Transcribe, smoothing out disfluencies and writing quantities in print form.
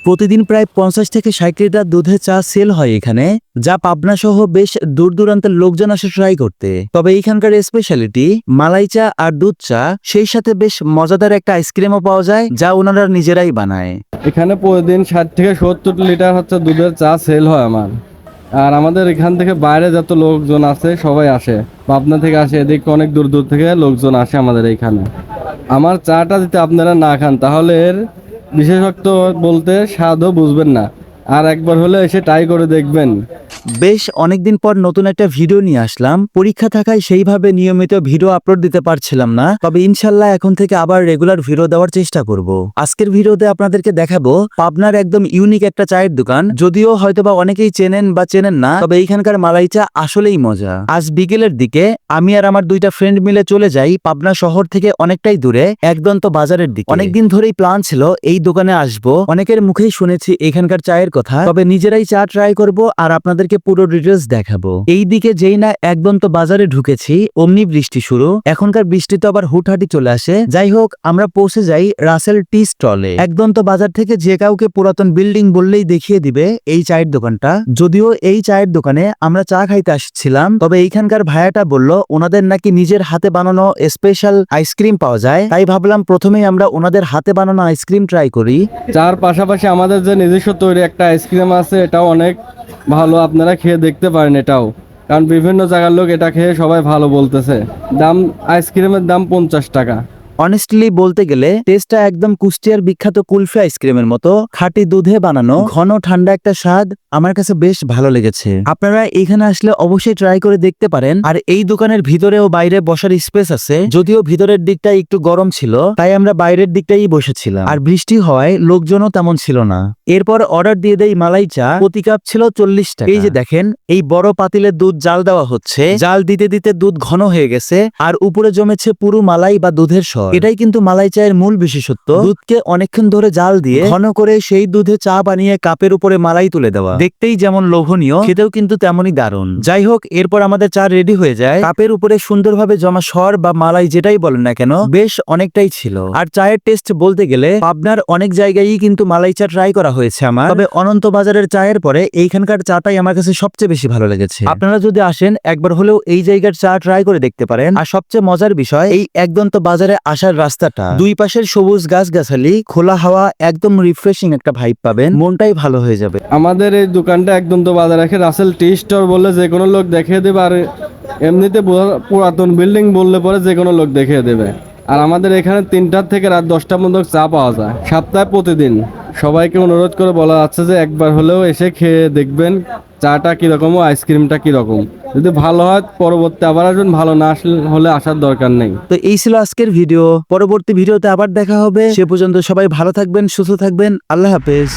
প্রতিদিন প্রায় 50 থেকে 60 লিটার দুধের চা সেল হয় এখানে, যা পাবনা সহ বেশ দূর দূরান্তের লোকজন আসে ট্রাই করতে। তবে এইখানকার স্পেশালিটি মালাই চা আর দুধ চা, সেই সাথে বেশ মজাদার একটা আইসক্রিমও পাওয়া যায়, যা ওনারা নিজেরাই বানায়। এখানে প্রতিদিন 60 থেকে 70 লিটার হচ্ছে দুধের চা সেল হয় আমার। আর আমাদের এখান থেকে বাইরে যত লোকজন আছে সবাই আসে, পাবনা থেকে আসে, এদিকে অনেক দূর দূর থেকে লোকজন আসে আমাদের এইখানে। আমার চাটা যদি আপনারা না খান তাহলে এর বিশেষত্ব বলতে স্বাদও বুঝবেন না, আর একবার হলে এসে ট্রাই করে দেখবেন। বেশ অনেকদিন পর নতুন একটা ভিডিও নিয়ে আসলাম। পরীক্ষা থাকায় সেইভাবে নিয়মিত ভিডিও আপলোড দিতে পারছিলাম না, তবে ইনশাল্লাহ এখন থেকে আবার রেগুলার ভিডিও দেওয়ার চেষ্টা করব। আজকের ভিডিওতে আপনাদেরকে দেখাবো পাবনার একদম ইউনিক একটা চায়ের দোকান, যদিও হয়তোবা অনেকেই চেনেন বা চেনেন না, তবে এইখানকার মালাই চা আসলেই মজা। আজ বিকেলের দিকে আমি আর আমার দুইটা ফ্রেন্ড মিলে চলে যাই পাবনা শহর থেকে অনেকটাই দূরে একদন্ত বাজারের দিকে। অনেকদিন ধরেই প্ল্যান ছিল এই দোকানে আসবো, অনেকের মুখেই শুনেছি এখানকার চায়ের কথা, তবে নিজেরাই চা ট্রাই করব আর আপনাদেরকে পুরো ডিটেলস দেখাবো। এই দিকে যেই না একদন্ত বাজারে ঢুকেছি অমনি বৃষ্টি শুরু। এখনকার বৃষ্টি তো আবার হুটহাটি চলে আসে। যাই হোক, আমরা পৌঁছে যাই রাসেল টি স্টলে। একদন্ত বাজার থেকে যে কাউকে পুরাতন বিল্ডিং বললেই দেখিয়ে দিবে এই চায়ের দোকানটা। যদিও এই চায়ের দোকানে আমরা চা খাইতে আসছিলাম, তবে এইখানকার ভাইয়াটা বলল ওনাদের নাকি নিজের হাতে বানানো স্পেশাল আইসক্রিম পাওয়া যায়, তাই ভাবলাম প্রথমেই আমরা ওনাদের হাতে বানানো আইসক্রিম ট্রাই করি। চার পাশাপাশি আমাদের যে নিজস্ব তৈরি একটা আইসক্রিম আছে, এটাও অনেক ভালো, আপনারা খেয়ে দেখতে পারেন এটাও, কারণ বিভিন্ন জায়গার লোক এটা খেয়ে সবাই ভালো বলতেছে। দাম, আইসক্রিমের দাম 50 টাকা। অনেস্টলি বলতে গেলে টেস্টটা একদম কুষ্টিয়ার বিখ্যাত কুলফি আইসক্রিমের মতো, খাঁটি দুধে বানানো, ঘন ঠান্ডা একটা স্বাদ। আমার কাছে বেশ ভালো লেগেছে। আপনারা এখানে আসলে অবশ্যই ট্রাই করে দেখতে পারেন। আর এই দোকানের ভিতরে ও বাইরে বসার স্পেস আছে, যদিও ভিতরের দিকটা একটু গরম ছিল, তাই আমরা বাইরের দিকটাই বসেছিলাম। আর বৃষ্টি হওয়ায় লোকজনও তেমন ছিল না। এরপর অর্ডার দিয়ে দেই মালাই চা। প্রতি কাপ ছিল 40 টাকা। এই যে দেখেন, এই বড় পাতিলে দুধ জাল দেওয়া হচ্ছে, জাল দিতে দিতে দুধ ঘন হয়ে গেছে আর উপরে জমেছে পুরো মালাই বা দুধের স্বর। এটাই কিন্তু মালাই চায়ের মূল বিশেষত্ব। দুধকে অনেকক্ষণ ধরে জাল দিয়ে ঘন করে সেই দুধে চা বানিয়ে কাপের উপরে মালাই তুলে দেওয়া। দেখতেই যেমন লোভনীয়, খেতেও কিন্তু তেমনই দারুণ। যাই হোক, এরপর আমাদের চা রেডি হয়ে যায়। কাপের উপরে সুন্দরভাবে জমা স্বর বা মালাই যেটাই বলেন না কেন, বেশ অনেকটাই ছিল। আর চায়ের টেস্ট বলতে গেলে পাবনার অনেক জায়গায় কিন্তু মালাই চা ট্রাই করা হয়েছে আমার, তবে অনন্ত বাজারের চায়ের পরে এইখানকার চাটাই আমার কাছে সবচেয়ে বেশি ভালো লেগেছে। আপনারা যদি আসেন একবার হলেও এই জায়গার চা ট্রাই করে দেখতে পারেন। আর সবচেয়ে মজার বিষয়, এই একদন্ত বাজারে আসার রাস্তাটা, দুই পাশের সবুজ গাছগাছালি, খোলা হাওয়া, একদম রিফ্রেশিং একটা ভাইব পাবেন, মনটাই ভালো হয়ে যাবে। আমাদের এই দোকানটা একদম তো বাজার রাখে রাসেল টি স্টোর বললে যে কোনো লোক দেখিয়ে দেবে, আর এমনিতে পুরাতন বিল্ডিং বললে পরে যে কোনো লোক দেখিয়ে দেবে। আর আমাদের এখানে 3টার থেকে রাত 10টা পর্যন্ত চা পাওয়া যায় সপ্তাহে প্রতিদিন। সবাইকে অনুরোধ করে বলা যাচ্ছে যে একবার হলেও এসে খেয়ে দেখবেন চাটা কিরকম ও আইসক্রিমটা কিরকম। যদি ভালো হয় পরবর্তী আবার আসবেন, ভালো না হলে আসার দরকার নেই। তো এই ছিল আজকের ভিডিও। পরবর্তী ভিডিওতে আবার দেখা হবে। সে পর্যন্ত সবাই ভালো থাকবেন, সুস্থ থাকবেন। আল্লাহ হাফেজ।